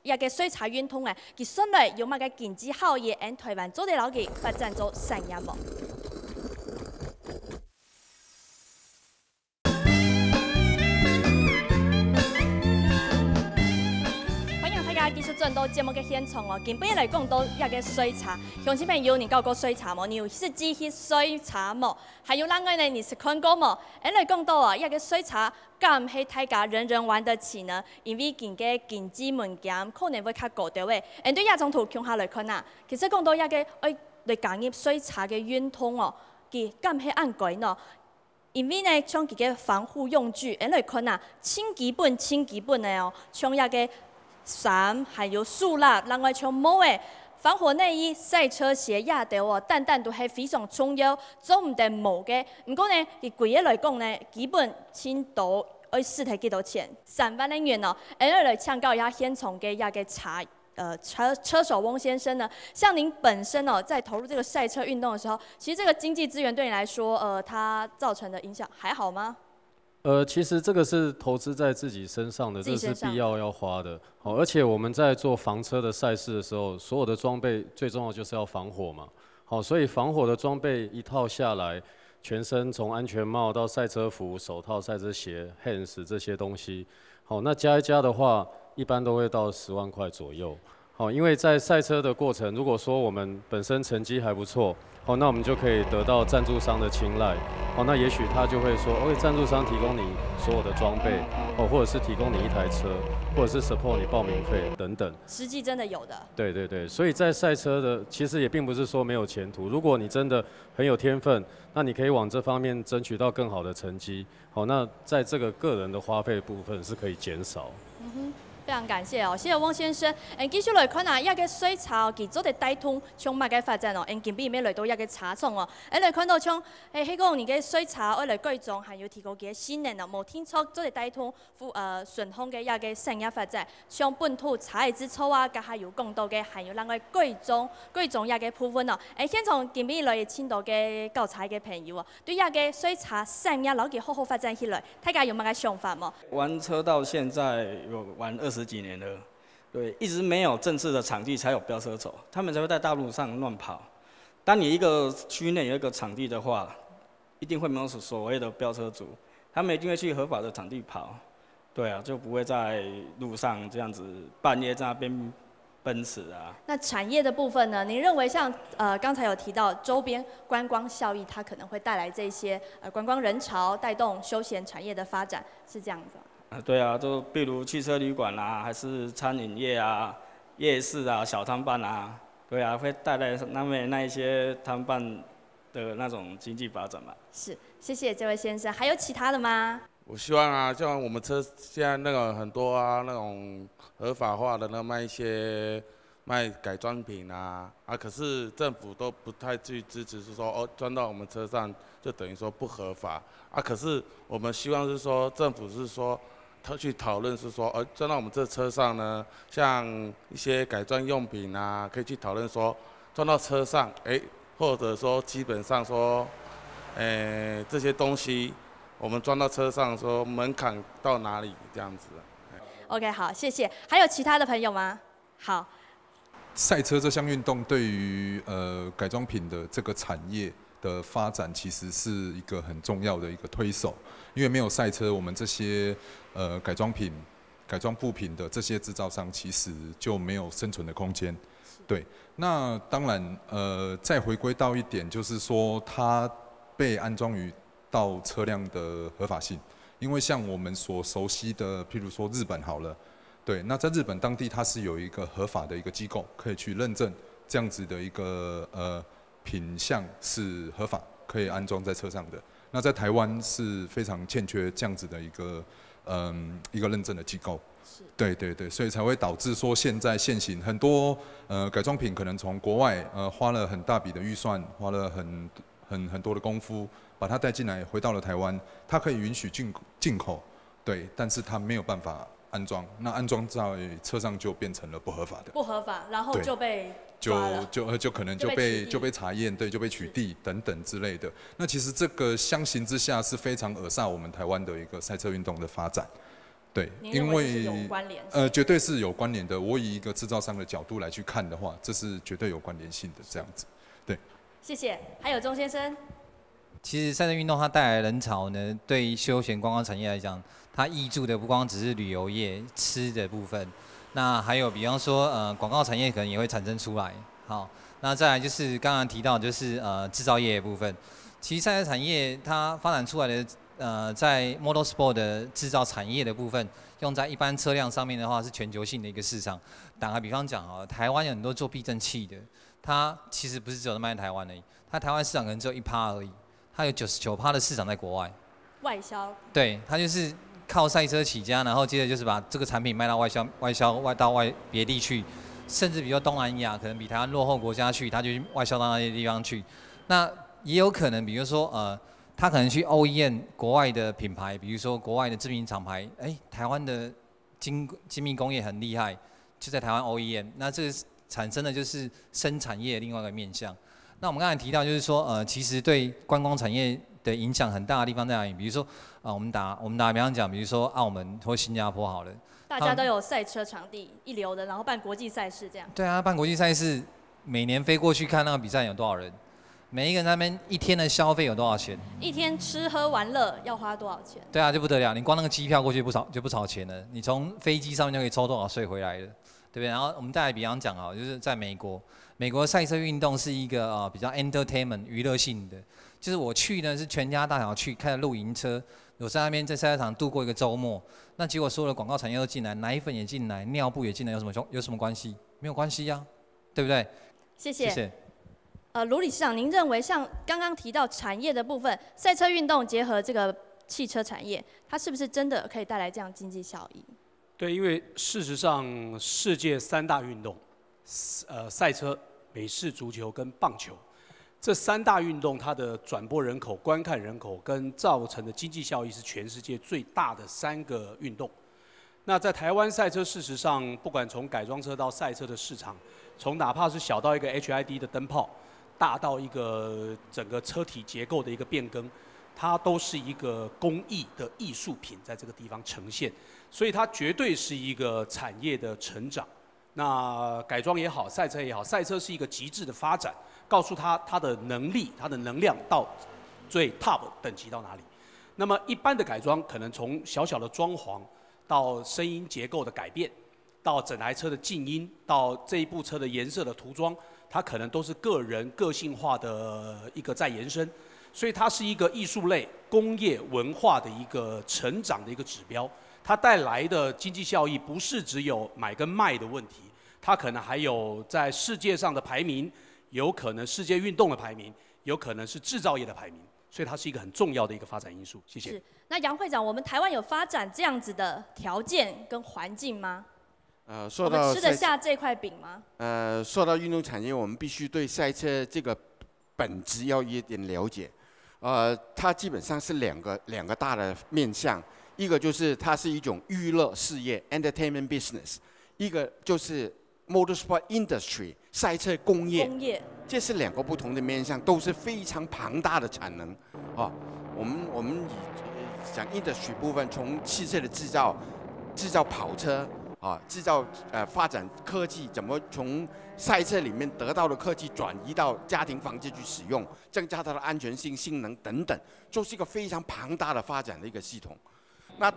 [SPEAKER 1] 一個水茶運通咧，佢順利有乜嘅經濟效益，喺台灣做地樓嘅發展做產業喎。繼續進到節目嘅現場哦，今本嚟講到一個水茶，鄉親朋友，你搞過水茶冇？你有實際去水茶冇？還有另外呢，你是看過冇？嚟講到啊，一個水茶敢係大家人人玩得起呢？因為佢嘅經濟門檻可能會較高啲嘅。對一張圖向下來看啊，其實講到一個嚟加入水茶嘅運通哦，佢敢係按規呢？因為呢，像佢嘅防護用具，嚟看啊，輕基本嘅哦，像一個衫，還有樹蠟，另外像帽誒，防火內衣、賽車鞋也都哦，等都係非常重要，做唔得冇嘅。唔過呢，佢貴嘅來講呢，基本千到要試睇幾多錢，3萬日元哦。嚟請教一下現場嘅一個車手翁先生呢，像您本身哦，在投入這個賽車運動的時候，其實這個經濟資源對你來說，它造成的影響還好嗎？
[SPEAKER 5] 其實這個是投資在自己身上的，這是必要花的。好，而且我們在做房車的賽事的時候，所有的裝備最重要就是要防火嘛。好，所以防火的裝備一套下來，全身從安全帽到賽車服、手套、賽車鞋、hands 這些東西，好，那加一加的話，一般都會到10萬塊左右。好，因為在賽車的過程，如果說我們本身成績還不錯，好，那我們就可以得到贊助商的青睞。好，那也許他就會說，OK，贊助商提供你所有的裝備，哦，或者是提供你一台車，或者是 support 你報名費等等。
[SPEAKER 1] 實際真的有的。
[SPEAKER 5] 對對對，所以在賽車的其實也並不是說沒有前途。如果你真的很有天分，那你可以往這方面爭取到更好的成績。好，那在這個人的花費部分是可以減少。
[SPEAKER 1] 非常感謝哦，謝謝翁先生。繼續來看下一個水茶佢做嘅帶動從乜嘅發展哦，今邊要來到一個茶廠哦，嚟看到從希講你嘅水茶愛嚟改裝，還有提高嘅新能哦，冇聽錯做嘅帶動順豐嘅一個產業發展，像本土茶嘅之初啊，加還有講到嘅，還有另外改裝一個部分哦。現場今邊來請到嘅教茶嘅朋友哦，對一個水茶產業攞嘅好好發展起來，大家有乜嘅想法冇？
[SPEAKER 15] 玩車到現在有玩20幾年了，對，一直沒有正式的場地才有飆車手，他們才會在大路上亂跑。當你一個區內有一個場地的話，一定會沒有所謂的飆車族，他們一定會去合法的場地跑，對啊，就不會在路上這樣子半夜在那邊奔馳啊。那
[SPEAKER 1] 產業的部分呢？您認為像剛才有提到周邊觀光效益，它可能會帶來這些觀光人潮，帶動休閒產業的發展，是這樣子嗎？
[SPEAKER 15] 對啊，就比如汽車旅館啊，還是餐飲業啊、夜市啊、小攤販啊，對啊，會帶來那一些攤販的那種經濟發展嘛。是，謝謝這位先生。還有其他的嗎？
[SPEAKER 16] 我希望啊，像我們車現在那個很多啊，那種合法化的那麼一些卖改装品啊，可是政府都不太去支持，是说装到我们车上就等于说不合法可是我们希望是说政府是说他去讨论是说装到我们这车上呢，像一些改装用品啊，可以去讨论说装到车上，或者说基本上说，这些东西我们装到车上说门槛到哪里这样子。
[SPEAKER 1] OK， 好，谢谢。还有其他的朋友吗？好。
[SPEAKER 17] 赛车这项运动对于改装品的这个产业的发展，其实是一个很重要的一个推手。因为没有赛车，我们这些改装品、改装部品的这些制造商，其实就没有生存的空间。对，那当然再回归到一点，就是说它被安装于到车辆的合法性。因为像我们所熟悉的，譬如说日本好了。对，那在日本当地，它是有一个合法的一个机构，可以去认证这样子的一个品项是合法，可以安装在车上的。那在台湾是非常欠缺这样子的一个认证的机构。对对对，所以才会导致说现在现行很多改装品可能从国外花了很大笔的预算，花了很多的功夫把它带进来，回到了台湾，它可以允许进口，对，但是它没有办法安装，那安装在车上就变成了不合法的。
[SPEAKER 1] 不合法，然后就被抓了
[SPEAKER 17] 就可能就被查验，对，就被取缔等等之类的。那其实这个相形之下是非常扼杀我们台湾的一个赛车运动的发展。对，因为绝对是有关联的。我以一个制造商的角度来去看的话，这是绝对有关联性的这样子。对，
[SPEAKER 1] 谢谢。还有钟先生。
[SPEAKER 11] 其实赛车运动它带来的人潮呢，对于休闲观光产业来讲，它挹注的不光只是旅游业、吃的部分，那还有比方说广告产业可能也会产生出来。好，那再来就是刚刚提到就是制造业的部分。其实赛车产业它发展出来的在 Motorsport 的制造产业的部分，用在一般车辆上面的话，是全球性的一个市场。打个比方讲台湾有很多做避震器的，它其实不是只有卖在台湾而已，它台湾市场可能只有1%而已，它有99%的市场在国外。
[SPEAKER 1] 外销。对，
[SPEAKER 11] 它就是靠赛车起家，然后接着就是把这个产品卖到外到别地去，甚至比如东南亚，可能比台湾落后国家去，它就外销到那些地方去。那也有可能，比如说他可能去 OEM 国外的品牌，比如说国外的知名厂牌，台湾的精密工业很厉害，就在台湾 OEM， 那这个产生的就是生产业的另外一个面向。那我们刚才提到就是说，其实对观光产业的影响很大的地方在哪里？比如说，我们打比方讲，比如说澳门或新加坡好了，
[SPEAKER 1] 大家都有赛车场地一流的，然后办国际赛事这样。
[SPEAKER 11] 对啊，办国际赛事，每年飞过去看那个比赛有多少人？每一个人那边一天的消费有多少钱？
[SPEAKER 1] 一天吃喝玩乐要花多少钱？
[SPEAKER 11] 对啊，就不得了，你光那个机票过去就不少钱了，你从飞机上面就可以抽多少税回来了，对不对？然后我们再来比方讲就是在美国的赛车运动是一个比较 entertainment 娱乐性的，就是我去呢是全家大小去，开着露营车，我在那边在赛车场度过一个周末，那结果所有的广告产业都进来，奶粉也进来，尿布也进来，有什么关系？没有关系呀，对不对？
[SPEAKER 1] 谢谢。卢理事长，您认为像刚刚提到产业的部分，赛车运动结合这个汽车产业，它是不是真的可以带来这样经济效益？
[SPEAKER 4] 对，因为事实上世界3大运动，赛车、美式足球跟棒球，这3大运动它的转播人口、观看人口跟造成的经济效益是全世界最大的3个运动。那在台湾赛车，事实上不管从改装车到赛车的市场，从哪怕是小到一个 HID 的灯泡，大到一个整个车体结构的一个变更，它都是一个工艺的艺术品在这个地方呈现，所以它绝对是一个产业的成长。那改装也好，赛车也好，赛车是一个极致的发展，告诉它的能力、它的能量到最 top 等级到哪里。那么一般的改装可能从小小的装潢到声音结构的改变，到整台车的静音，到这一部车的颜色的涂装。它可能都是个人个性化的一个再延伸，所以它是一个艺术类工业文化的一个成长的一个指标。它带来的经济效益不是只有买跟卖的问题，它可能还有在世界上的排名，有可能世界运动的排名，有可能是制造业的排名，所以它是一个很重要的一个发展因素。谢谢。
[SPEAKER 1] 是。那杨会长，我们台湾有发展这样子的条件跟环境吗？我们吃得下这块饼吗？
[SPEAKER 3] 说到运动产业，我们必须对赛车这个本质要有一点了解。它基本上是两个大的面向，一个就是它是一种娱乐事业 （entertainment business）， 一个就是 motorsport industry 赛车工业。这是两个不同的面向，都是非常庞大的产能。我们讲 industry 部分，从汽车的制造跑车。制造发展科技，怎么从赛车里面得到的科技转移到家庭房间去使用，增加它的安全性、性能等等，就是一个非常庞大的发展的一个系统。那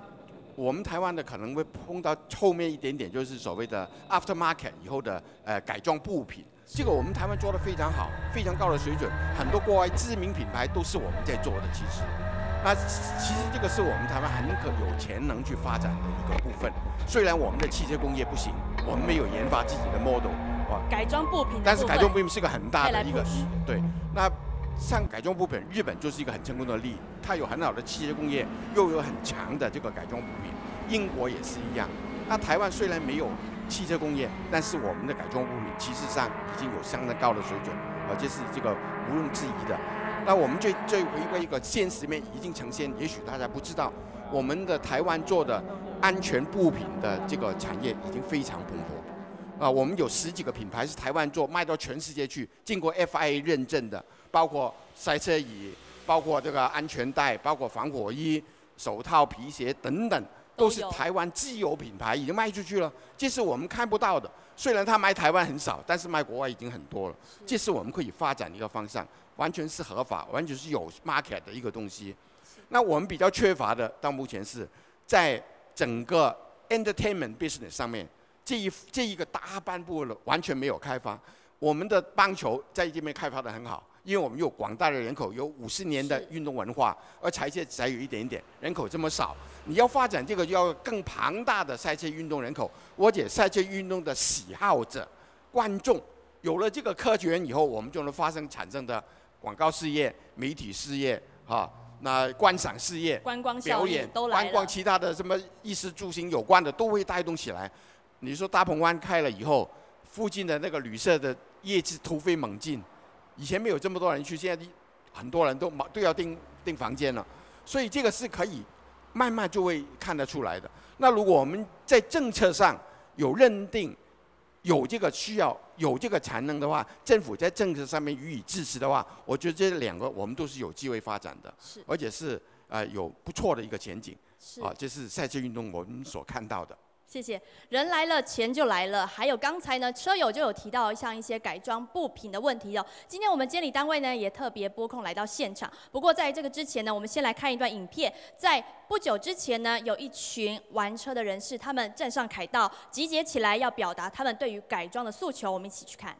[SPEAKER 3] 我们台湾的可能会碰到后面一点点，就是所谓的 aftermarket 以后的改装部品，这个我们台湾做得非常好，非常高的水准，很多国外知名品牌都是我们在做的，其实。那其实这个是我们台湾很有潜能去发展的一个部分。虽然我们的汽车工业不行，我们没有研发自己的 model，
[SPEAKER 1] 改装部品，
[SPEAKER 3] 但是改装部品是个很大的一个对。那像改装部品，日本就是一个很成功的例，它有很好的汽车工业，又有很强的这个改装部品。英国也是一样。那台湾虽然没有汽车工业，但是我们的改装部品其实上已经有相当高的水准，这是这个毋庸置疑的。那我们最回归一个现实面已经呈现，也许大家不知道，我们的台湾做的安全部品的这个产业已经非常蓬勃。我们有10几个品牌是台湾做，卖到全世界去，经过 FIA 认证的，包括赛车椅，包括这个安全带，包括防火衣、手套、皮鞋等等，都是台湾自有品牌，已经卖出去了。这是我们看不到的。虽然它卖台湾很少，但是卖国外已经很多了。这是我们可以发展的一个方向。完全是合法，完全是有 market 的一个东西。那我们比较缺乏的，到目前是在整个 entertainment business 上面，这一个大半部完全没有开发。我们的棒球在这边开发的很好，因为我们有广大的人口，有50年的运动文化，而才有一点点人口这么少，你要发展这个，要更庞大的赛车运动人口，而且赛车运动的喜好者、观众，有了这个科学以后，我们就能产生的。广告事业、媒体事业，那观赏事业、
[SPEAKER 1] 观光
[SPEAKER 3] 表演、观光其他的什么衣食住行有关的都会带动起来。你说大鹏湾开了以后，附近的那个旅社的业绩突飞猛进，以前没有这么多人去，现在很多人都要订房间了，所以这个是可以慢慢就会看得出来的。那如果我们在政策上有认定，有这个需要，有这个才能的话，政府在政策上面予以支持的话，我觉得这两个我们都是有机会发展的，而且是有不错的一个前景。这是赛车运动我们所看到的。
[SPEAKER 1] 谢谢。人来了，钱就来了。还有刚才呢，车友就有提到像一些改装部品的问题哦。今天我们监理单位呢也特别拨空来到现场。不过在这个之前呢，我们先来看一段影片。在不久之前呢，有一群玩车的人士，他们站上凯道，集结起来要表达他们对于改装的诉求。我们一起去看。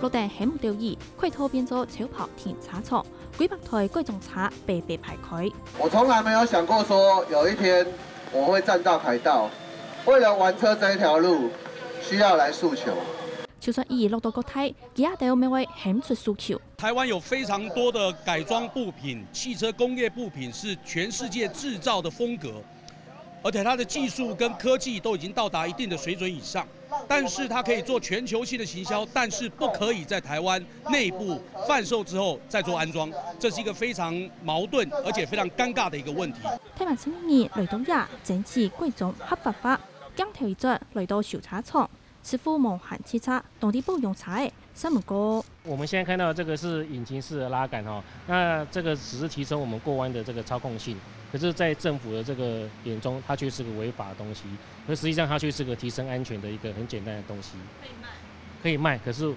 [SPEAKER 18] 落地起目釣意，規圖變咗超跑停車場，幾百台貴重車被排開。
[SPEAKER 13] 我從來沒有想過說有一天我會站到凱道，為了玩車這一條路，需要來訴求。
[SPEAKER 18] 超出意落到國體，幾下條名為顯出訴求。
[SPEAKER 4] 台灣有非常多的改裝部品，汽車工業部品是全世界製造的風格，而且它的技術跟科技都已經到達一定的水準以上。但是它可以做全球性的行銷，但是不可以在台灣內部販售之後再做安裝，這是一個非常矛盾而且非常尷尬的一個問題。
[SPEAKER 18] 台灣青年來到亞整治貴重合法化，將條者來到修車廠，師傅無限汽車，當地不用車誒，什麼歌？
[SPEAKER 10] 我們現在看到這個是引擎式的拉桿哈，那這個只是提升我們過彎的這個操控性。可是，在政府的這個眼中，它卻是個違法的東西。而實際上，它卻是個提升安全的一個很簡單的東西。可以賣，可是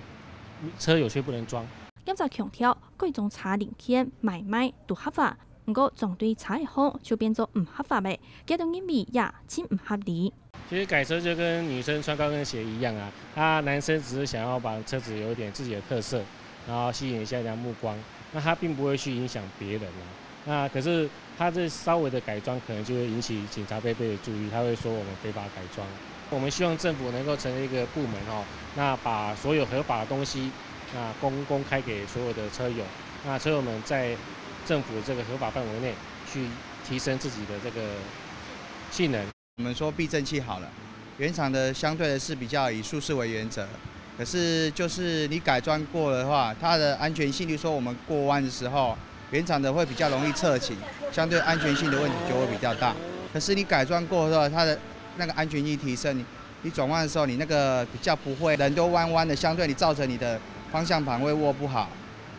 [SPEAKER 10] 車友卻不能裝。
[SPEAKER 18] 今就強調，貴重車零件買賣都合法，不過裝對車嘅好就變做唔合法嘅，這種認為也真唔合理。
[SPEAKER 10] 其實改車就跟女生穿高跟鞋一樣啊，男生只是想要把車子有一點自己的特色，然後吸引一下人家目光，那他並不會去影響別人啊。那可是他這稍微的改裝，可能就會引起警察貝貝的注意，他會說我們非法改裝。我們希望政府能夠成立一個部門哦，那把所有合法的東西那公開給所有的車友，那車友們在政府這個合法範圍內去提升自己的這個性能。
[SPEAKER 9] 我们说避震器好了，原厂的相对的是比较以舒适为原则，可是就是你改装过的话，它的安全性，例如说我们过弯的时候，原厂的会比较容易侧倾，相对安全性的问题就会比较大。可是你改装过的话，它的那个安全性提升，你转弯的时候，你那个比较不会人都弯弯的，相对你造成你的方向盘会握不好，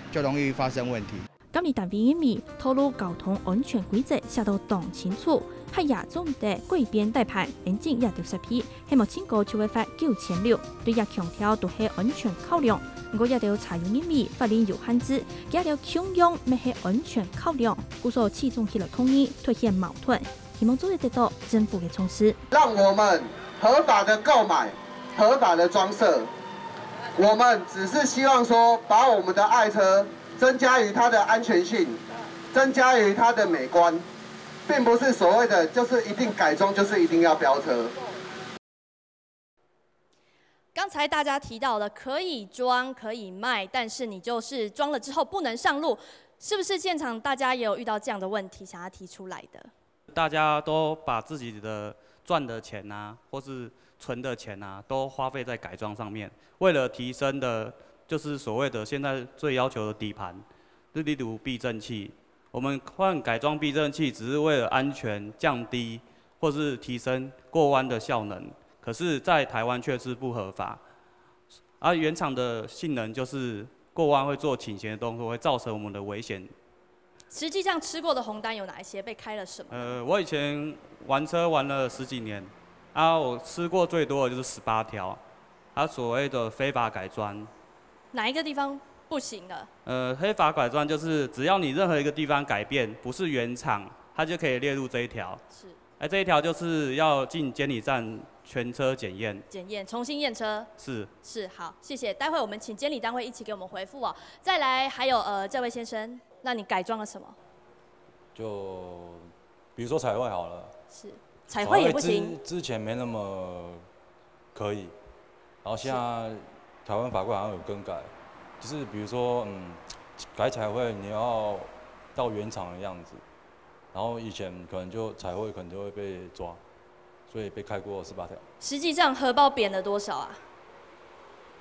[SPEAKER 9] 就容易发生问题。
[SPEAKER 18] 今年单位因为讨论交通安全规则写到动清楚，拍亚中的贵边大牌眼镜也调设批，希望请告就会发9600，对也强调都是安全考量。不过也要采用因为法令有限制，也要强用咩是安全考量，故所始终起了统一，凸显矛盾。希望早日得到政府的重视，
[SPEAKER 13] 让我们合法的购买、合法的装设。我们只是希望说，把我们的爱车增加于它的安全性，增加于它的美观，并不是所谓的就是一定改装就是一定要飙车。
[SPEAKER 1] 刚才大家提到了可以装可以卖，但是你就是装了之后不能上路，是不是现场大家也有遇到这样的问题，想要提出来的？
[SPEAKER 19] 大家都把自己的赚的钱啊，或是存的钱啊，都花费在改装上面，为了提升的，就是所谓的现在最要求的底盘，例如避震器。我们换改装避震器，只是为了安全降低或是提升过弯的效能，可是，在台湾却是不合法。而原厂的性能就是过弯会做倾斜的动作，会造成我们的危险。
[SPEAKER 1] 实际上吃过的红单有哪一些？被开了什么？
[SPEAKER 19] 我以前玩车玩了10几年，我吃过最多的就是18条，所谓的非法改装。
[SPEAKER 1] 哪一个地方不行的？
[SPEAKER 19] 非法改装就是只要你任何一个地方改变，不是原厂，它就可以列入这一条。
[SPEAKER 1] 是。
[SPEAKER 19] 这一条就是要进监理站全车检验。
[SPEAKER 1] 检验，重新验车。
[SPEAKER 19] 是。
[SPEAKER 1] 是，好，谢谢。待会我们请监理单位一起给我们回复哦。再来，还有这位先生。那你改装了什么？
[SPEAKER 20] 就比如说彩绘好了，
[SPEAKER 1] 是彩绘也不行。
[SPEAKER 20] 之前没那么可以，然后现在台湾法规好像有更改，就是比如说改彩绘你要到原厂的样子，然后以前可能就彩绘可能就会被抓，所以被开过18条。
[SPEAKER 1] 实际上荷包扁了多少啊？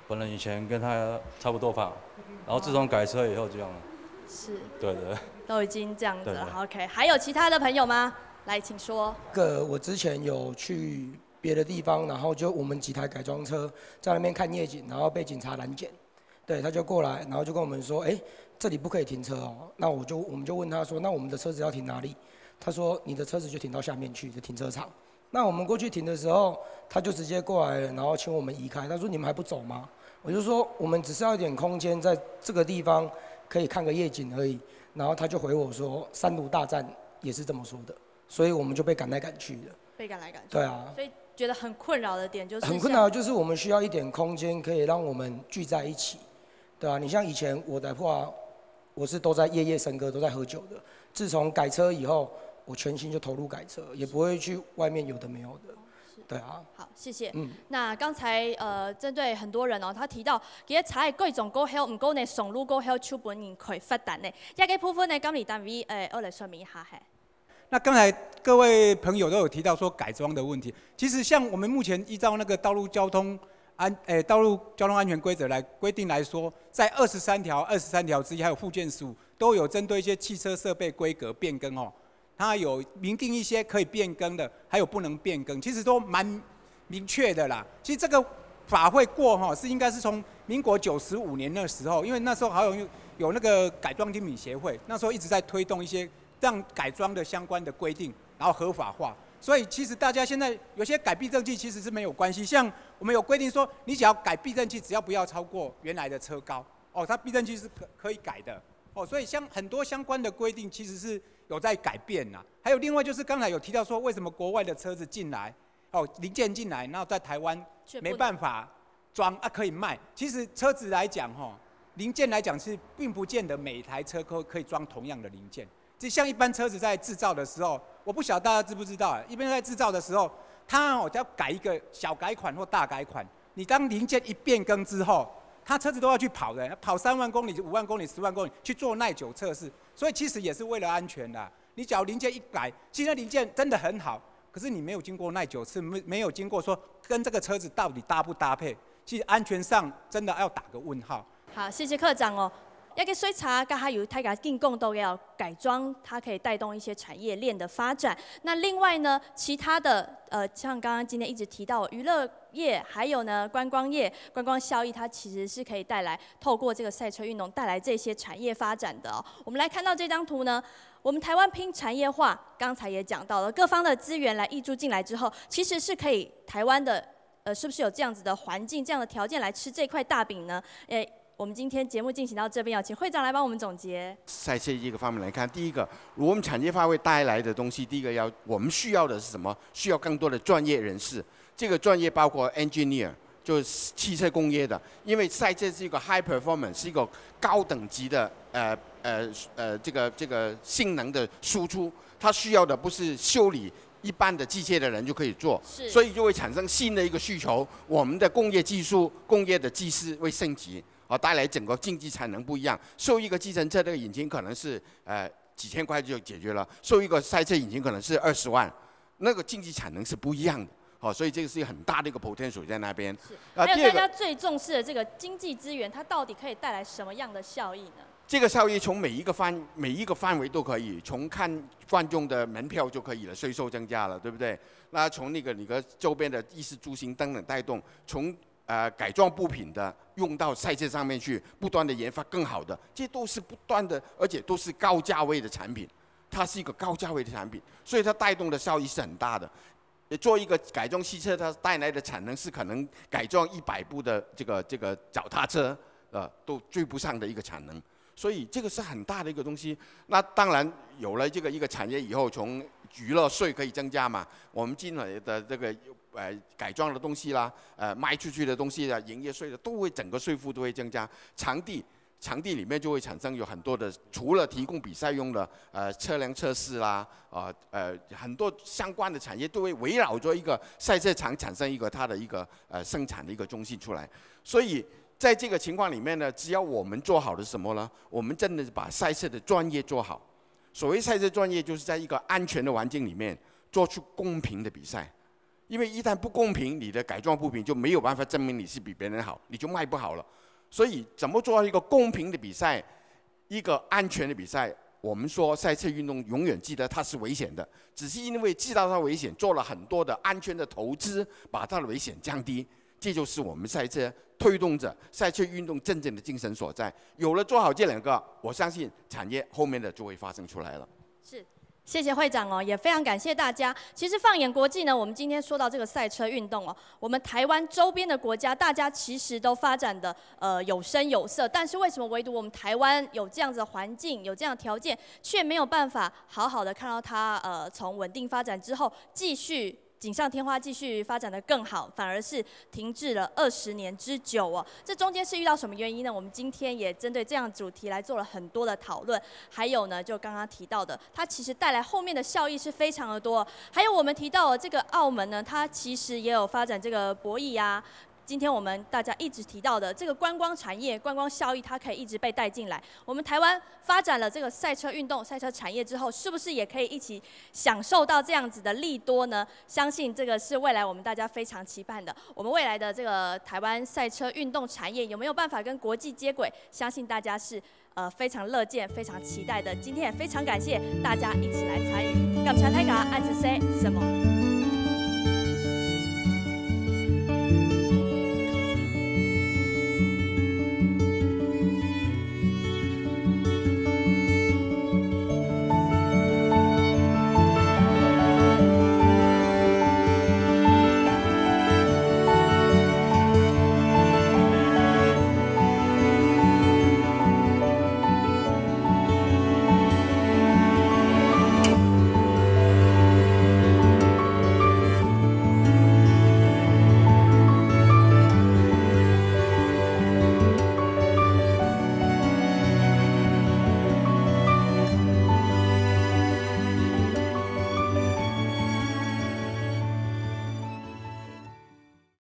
[SPEAKER 20] 本人以前跟他差不多胖，然后自从改车以后这样了。
[SPEAKER 1] 是，
[SPEAKER 20] 对，
[SPEAKER 1] 都已经这样子了。OK， 还有其他的朋友吗？来，请说。
[SPEAKER 21] 我之前有去别的地方，然后就我们几台改装车在那边看夜景，然后被警察拦检。对，他就过来，然后就跟我们说，这里不可以停车哦。那我们就问他说，那我们的车子要停哪里？他说你的车子就停到下面去的停车场。那我们过去停的时候，他就直接过来了，然后请我们移开。他说你们还不走吗？我就说我们只是要一点空间，在这个地方。可以看个夜景而已，然后他就回我说，三卢大战也是这么说的，所以我们就被赶来赶去的。
[SPEAKER 1] 被赶来赶去。
[SPEAKER 21] 对啊。
[SPEAKER 1] 所以觉得很困扰的点就是。
[SPEAKER 21] 很困扰就是我们需要一点空间，可以让我们聚在一起，对啊，你像以前我的话，我是都在夜夜笙歌，都在喝酒的。自从改车以后，我全心就投入改车，也不会去外面有的没有的。对啊，
[SPEAKER 1] 好，谢谢。那刚才针对很多人他提到其實查各種股票，唔過呢上路股票手本人可以發達呢，一個部分呢，監理單位我來說明一下係。
[SPEAKER 22] 那刚才各位朋友都有提到说改装的问题，其实像我们目前依照那个道路交通安全规则来规定来说，在23条之一还有附件15都有针对一些汽车设备规格变更哦。它有明定一些可以变更的，还有不能变更，其实都蛮明确的啦。其实这个法会过是应该是从民国95年那时候，因为那时候还有那个改装精品协会，那时候一直在推动一些让改装的相关的规定，然后合法化。所以其实大家现在有些改避震器其实是没有关系，像我们有规定说，你只要改避震器，只要不要超过原来的车高，它避震器是可以改的。所以很多相关的规定其实是有在改变啦。还有另外就是刚才有提到说，为什么国外的车子进来，零件进来，然后在台湾没办法装可以卖。其实车子来讲零件来讲是并不见得每一台车可以装同样的零件。就像一般车子在制造的时候，我不晓得大家知不知道，一般在制造的时候，它只要改一个小改款或大改款，你当零件一变更之后，他车子都要去跑的，跑3万公里、5万公里、10万公里去做耐久测试，所以其实也是为了安全的。你只要零件一改，其实零件真的很好，可是你没有经过耐久次，没有经过说跟这个车子到底搭不搭配，其实安全上真的要打个问号。
[SPEAKER 1] 好，谢谢科长哦。一个水茶，跟它有大家更共都要改装，它可以带动一些产业链的发展。那另外呢，其他的像刚刚今天一直提到娱乐业，还有呢观光业，观光效益它其实是可以带来透过这个赛车运动带来这些产业发展的哦。我们来看到这张图呢，我们台湾拼产业化，刚才也讲到了，各方的资源来挹注进来之后，其实是可以台湾的是不是有这样子的环境、这样的条件来吃这块大饼呢？我们今天节目进行到这边，要请会长来帮我们总结。
[SPEAKER 3] 赛车这个方面来看，第一个，我们产业化会带来的东西，第一个我们需要的是什么？需要更多的专业人士。这个专业包括 engineer， 就是汽车工业的，因为赛车是一个 high performance， 是一个高等级的这个性能的输出，它需要的不是修理一般的机械的人就可以做，所以就会产生新的一个需求。我们的工业技术、工业的技师会升级。带来整个经济产能不一样。收一个计程车这个引擎可能是几千块就解决了，收一个赛车引擎可能是20万，那个经济产能是不一样的。所以这个是很大的一个 potential 在那边。
[SPEAKER 1] 还有大家最重视的这个经济资源，它到底可以带来什么样的效益呢？
[SPEAKER 3] 这个效益从每一个范围都可以，从看观众的门票就可以了，税收增加了，对不对？那从你的周边的衣食住行等等带动，从改装部品的用到赛车上面去，不断的研发更好的，这都是不断的，而且都是高价位的产品。它是一个高价位的产品，所以它带动的效益是很大的。做一个改装汽车，它带来的产能是可能改装100部的这个脚踏车，都追不上的一个产能。所以这个是很大的一个东西。那当然有了这个一个产业以后，从娱乐税可以增加嘛，我们进来的这个改装的东西啦，卖出去的东西啦，营业税的都会整个税负都会增加。场地里面就会产生有很多的，除了提供比赛用的车辆测试啦，很多相关的产业都会围绕着一个赛车场产生一个它的一个生产的一个中心出来。所以在这个情况里面呢，只要我们做好的是什么呢？我们真的是把赛车的专业做好。所谓赛车专业，就是在一个安全的环境里面做出公平的比赛。因为一旦不公平，你的改装部品就没有办法证明你是比别人好，你就卖不好了。所以怎么做一个公平的比赛，一个安全的比赛？我们说赛车运动永远记得它是危险的，只是因为知道它危险，做了很多的安全的投资，把它的危险降低。这就是我们赛车推动着赛车运动真正的精神所在。有了做好这两个，我相信产业后面的就会发生出来了。
[SPEAKER 1] 是。谢谢会长哦，也非常感谢大家。其实放眼国际呢，我们今天说到这个赛车运动哦，我们台湾周边的国家，大家其实都发展的有声有色，但是为什么唯独我们台湾有这样子的环境，有这样的条件，却没有办法好好的看到它从稳定发展之后继续锦上添花，继续发展得更好，反而是停滞了20年之久哦。这中间是遇到什么原因呢？我们今天也针对这样主题来做了很多的讨论。还有呢，就刚刚提到的，它其实带来后面的效益是非常的多。还有我们提到的这个澳门呢，它其实也有发展这个博弈啊。今天我们大家一直提到的这个观光产业、观光效益，它可以一直被带进来。我们台湾发展了这个赛车运动、赛车产业之后，是不是也可以一起享受到这样子的利多呢？相信这个是未来我们大家非常期盼的。我们未来的这个台湾赛车运动产业有没有办法跟国际接轨？相信大家是非常乐见、非常期待的。今天也非常感谢大家一起来参与。感谢大家，按着 say 什么？